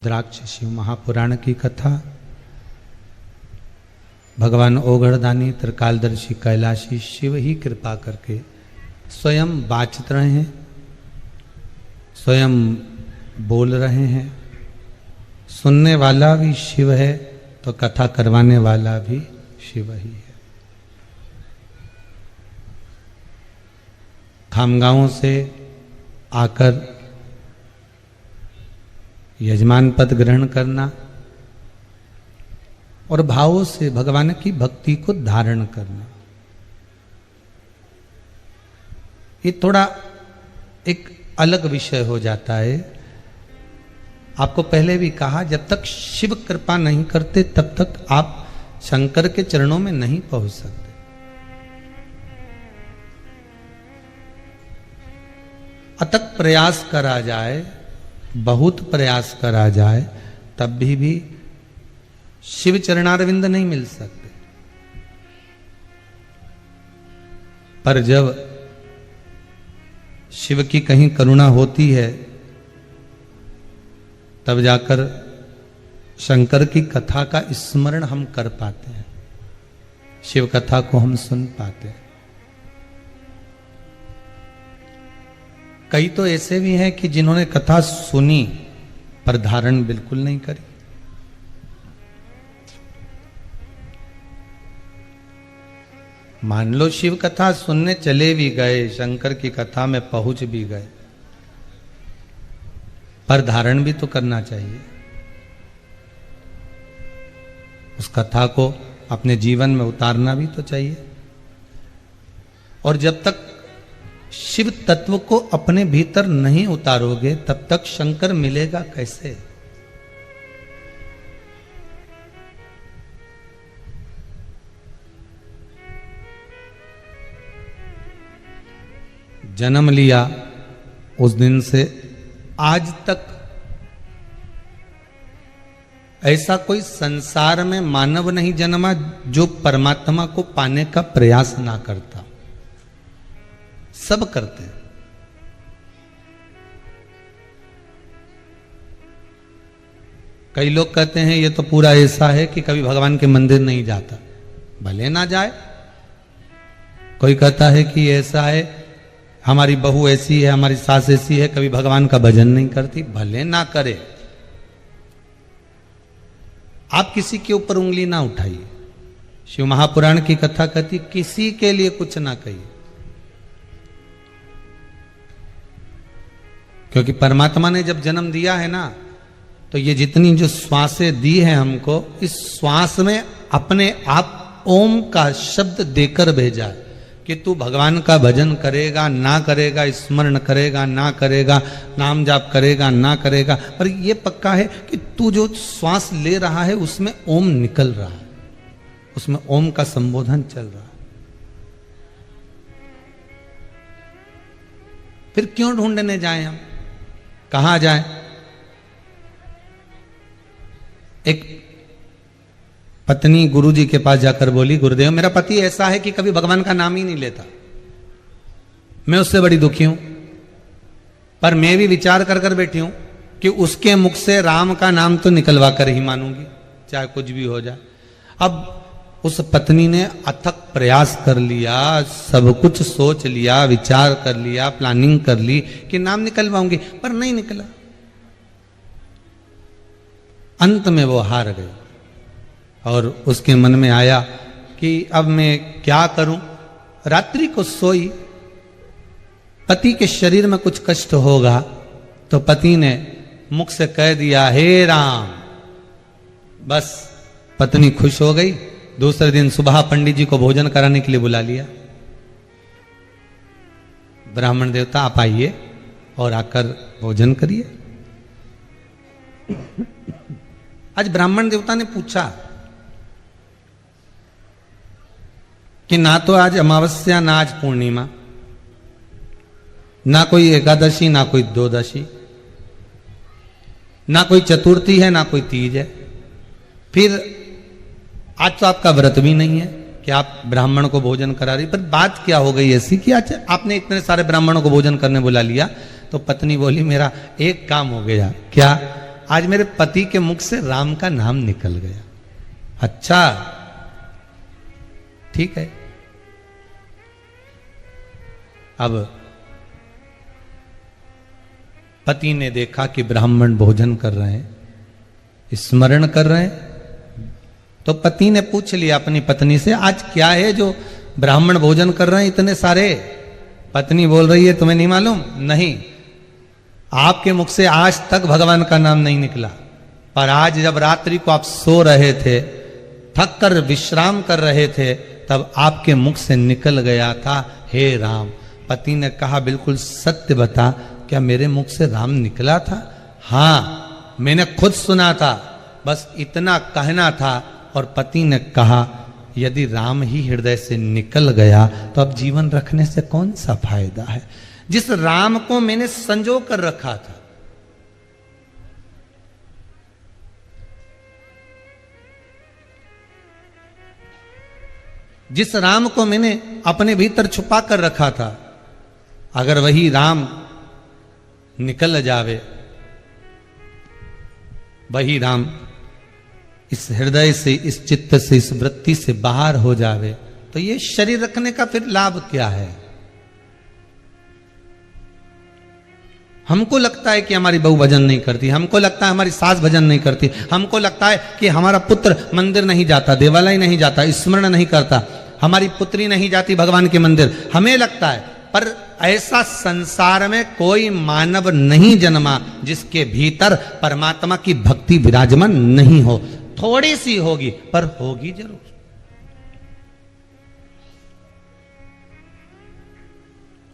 द्राक्ष शिव महापुराण की कथा। भगवान ओघड़दानी त्रिकालदर्शी कैलाशी शिव ही कृपा करके स्वयं बाचत रहे हैं, स्वयं बोल रहे हैं। सुनने वाला भी शिव है तो कथा करवाने वाला भी शिव ही है। खामगांव से आकर यजमान पद ग्रहण करना और भावों से भगवान की भक्ति को धारण करना, ये थोड़ा एक अलग विषय हो जाता है। आपको पहले भी कहा, जब तक शिव कृपा नहीं करते तब तक आप शंकर के चरणों में नहीं पहुंच सकते। अथक प्रयास करा जाए, बहुत प्रयास करा जाए, तब भी शिव चरणारविंद नहीं मिल सकते। पर जब शिव की कहीं करुणा होती है तब जाकर शंकर की कथा का स्मरण हम कर पाते हैं, शिव कथा को हम सुन पाते हैं। कई तो ऐसे भी हैं कि जिन्होंने कथा सुनी पर धारण बिल्कुल नहीं करी। मान लो शिव कथा सुनने चले भी गए, शंकर की कथा में पहुंच भी गए, पर धारण भी तो करना चाहिए। उस कथा को अपने जीवन में उतारना भी तो चाहिए। और जब तक शिव तत्व को अपने भीतर नहीं उतारोगे तब तक शंकर मिलेगा कैसे? जन्म लिया उस दिन से आज तक ऐसा कोई संसार में मानव नहीं जन्मा जो परमात्मा को पाने का प्रयास ना करता। सब करते हैं। कई लोग कहते हैं ये तो पूरा ऐसा है कि कभी भगवान के मंदिर नहीं जाता। भले ना जाए। कोई कहता है कि ऐसा है, हमारी बहू ऐसी है, हमारी सास ऐसी है, कभी भगवान का भजन नहीं करती। भले ना करे, आप किसी के ऊपर उंगली ना उठाइए। शिव महापुराण की कथा कहती किसी के लिए कुछ ना कहिए, क्योंकि परमात्मा ने जब जन्म दिया है ना, तो ये जितनी जो श्वासें दी हैं हमको, इस श्वास में अपने आप ओम का शब्द देकर भेजा है कि तू भगवान का भजन करेगा ना करेगा, स्मरण करेगा ना करेगा, नाम जाप करेगा ना करेगा, पर ये पक्का है कि तू जो श्वास ले रहा है उसमें ओम निकल रहा है, उसमें ओम का संबोधन चल रहा है। फिर क्यों ढूंढने जाएं हम? कहां जाएं? एक पत्नी गुरुजी के पास जाकर बोली, गुरुदेव मेरा पति ऐसा है कि कभी भगवान का नाम ही नहीं लेता, मैं उससे बड़ी दुखी हूं। पर मैं भी विचार कर कर बैठी हूं कि उसके मुख से राम का नाम तो निकलवा कर ही मानूंगी, चाहे कुछ भी हो जाए। अब उस पत्नी ने अथक प्रयास कर लिया, सब कुछ सोच लिया, विचार कर लिया, प्लानिंग कर ली कि नाम निकलवाऊंगी, पर नहीं निकला। अंत में वो हार गए और उसके मन में आया कि अब मैं क्या करूं। रात्रि को सोई, पति के शरीर में कुछ कष्ट होगा तो पति ने मुख से कह दिया, हे राम। बस पत्नी खुश हो गई। दूसरे दिन सुबह पंडित जी को भोजन कराने के लिए बुला लिया। ब्राह्मण देवता आप आइए और आकर भोजन करिए। आज ब्राह्मण देवता ने पूछा कि ना तो आज अमावस्या, ना आज पूर्णिमा, ना कोई एकादशी, ना कोई द्वादशी, ना कोई चतुर्थी है, ना कोई तीज है, फिर आज तो आपका व्रत भी नहीं है कि आप ब्राह्मण को भोजन करा रही। पर बात क्या हो गई ऐसी कि आज आपने इतने सारे ब्राह्मणों को भोजन करने बुला लिया, तो पत्नी बोली मेरा एक काम हो गया। क्या? आज मेरे पति के मुख से राम का नाम निकल गया। अच्छा ठीक है। अब पति ने देखा कि ब्राह्मण भोजन कर रहे हैं, स्मरण कर रहे हैं, तो पति ने पूछ लिया अपनी पत्नी से, आज क्या है जो ब्राह्मण भोजन कर रहे हैं इतने सारे? पत्नी बोल रही है, तुम्हें नहीं मालूम? नहीं, आपके मुख से आज तक भगवान का नाम नहीं निकला, पर आज जब रात्रि को आप सो रहे थे, थक कर विश्राम कर रहे थे, तब आपके मुख से निकल गया था, हे राम। पति ने कहा, बिल्कुल सत्य बता, क्या मेरे मुख से राम निकला था? हाँ, मैंने खुद सुना था, बस इतना कहना था। और पति ने कहा, यदि राम ही हृदय से निकल गया तो अब जीवन रखने से कौन सा फायदा है? जिस राम को मैंने संजो कर रखा था, जिस राम को मैंने अपने भीतर छुपा कर रखा था, अगर वही राम निकल जावे, वही राम इस हृदय से, इस चित्त से, इस वृत्ति से बाहर हो जावे, तो ये शरीर रखने का फिर लाभ क्या है? हमको लगता है कि हमारी बहू भजन नहीं करती, हमको लगता है हमारी सास भजन नहीं करती, हमको लगता है कि हमारा पुत्र मंदिर नहीं जाता, देवालय नहीं जाता, स्मरण नहीं करता, हमारी पुत्री नहीं जाती भगवान के मंदिर, हमें लगता है। पर ऐसा संसार में कोई मानव नहीं जन्मा जिसके भीतर परमात्मा की भक्ति विराजमान नहीं हो। थोड़ी सी होगी, पर होगी जरूर।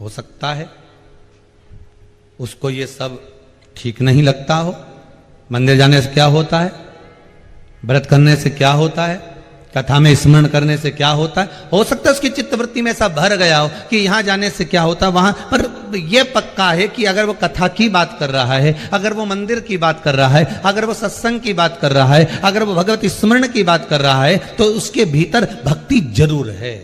हो सकता है उसको ये सब ठीक नहीं लगता हो। मंदिर जाने से क्या होता है, व्रत करने से क्या होता है, कथा में स्मरण करने से क्या होता है। हो सकता है उसकी चित्तवृत्ति में ऐसा भर गया हो कि यहां जाने से क्या होता है वहां, पर यह पक्का है कि अगर वो कथा की बात कर रहा है, अगर वो मंदिर की बात कर रहा है, अगर वो सत्संग की बात कर रहा है, अगर वो भगवत स्मरण की बात कर रहा है, तो उसके भीतर भक्ति जरूर है।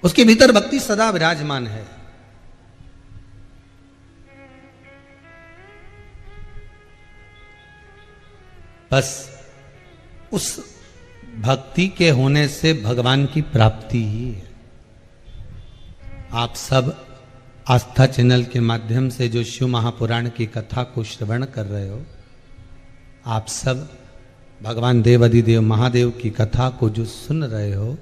उसके भीतर भक्ति सदा विराजमान है। बस उस भक्ति के होने से भगवान की प्राप्ति ही है। आप सब आस्था चैनल के माध्यम से जो शिव महापुराण की कथा को श्रवण कर रहे हो, आप सब भगवान देव अधिदेव महादेव की कथा को जो सुन रहे हो,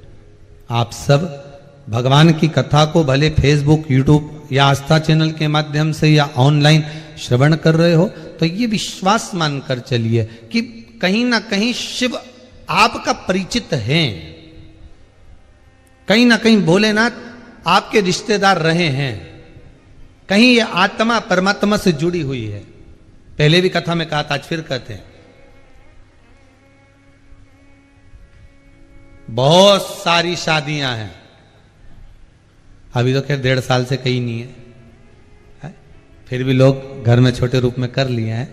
आप सब भगवान की कथा को भले फेसबुक, यूट्यूब या आस्था चैनल के माध्यम से या ऑनलाइन श्रवण कर रहे हो, तो ये विश्वास मानकर चलिए कि कहीं ना कहीं शिव आपका परिचित हैं, कहीं ना कहीं भोलेनाथ आपके रिश्तेदार रहे हैं, कहीं ये आत्मा परमात्मा से जुड़ी हुई है। पहले भी कथा में कहा था, आज फिर कहते हैं, बहुत सारी शादियां हैं, अभी तो खैर 1.5 साल से कहीं नहीं है, फिर भी लोग घर में छोटे रूप में कर लिए हैं।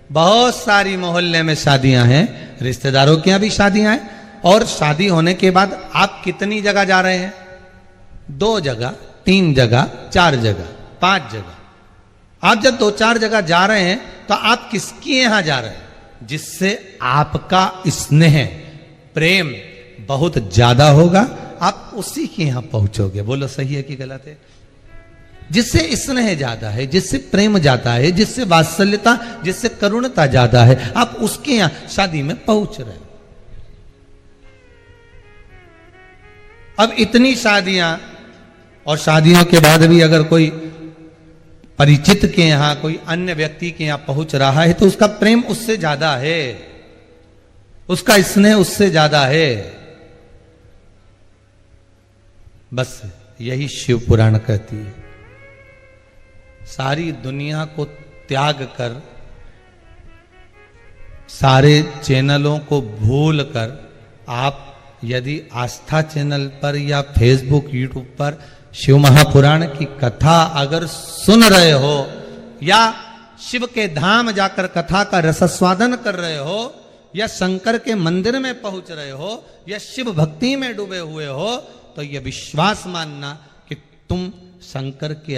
बहुत सारी मोहल्ले में शादियां हैं, रिश्तेदारों के यहां भी शादियां हैं, और शादी होने के बाद आप कितनी जगह जा रहे हैं? 2 जगह, 3 जगह, 4 जगह, 5 जगह। आप जब 2-4 जगह जा रहे हैं तो आप किसके यहां जा रहे हैं? जिससे आपका स्नेह, प्रेम बहुत ज्यादा होगा, आप उसी के यहां पहुंचोगे। बोलो सही है कि गलत है? जिससे स्नेह ज्यादा है, जिससे प्रेम ज्यादा है, जिससे वात्सल्यता, जिससे करुणता ज्यादा है, आप उसके यहां शादी में पहुंच रहे हो। अब इतनी शादियां, और शादियों के बाद भी अगर कोई परिचित के यहां, कोई अन्य व्यक्ति के यहां पहुंच रहा है, तो उसका प्रेम उससे ज्यादा है, उसका स्नेह उससे ज्यादा है। बस यही शिव पुराण कहती है। सारी दुनिया को त्याग कर, सारे चैनलों को भूल कर, आप यदि आस्था चैनल पर या फेसबुक, यूट्यूब पर शिव महापुराण की कथा अगर सुन रहे हो, या शिव के धाम जाकर कथा का रसस्वादन कर रहे हो, या शंकर के मंदिर में पहुंच रहे हो या शिव भक्ति में डूबे हुए हो, तो यह विश्वास मानना कि तुम शंकर के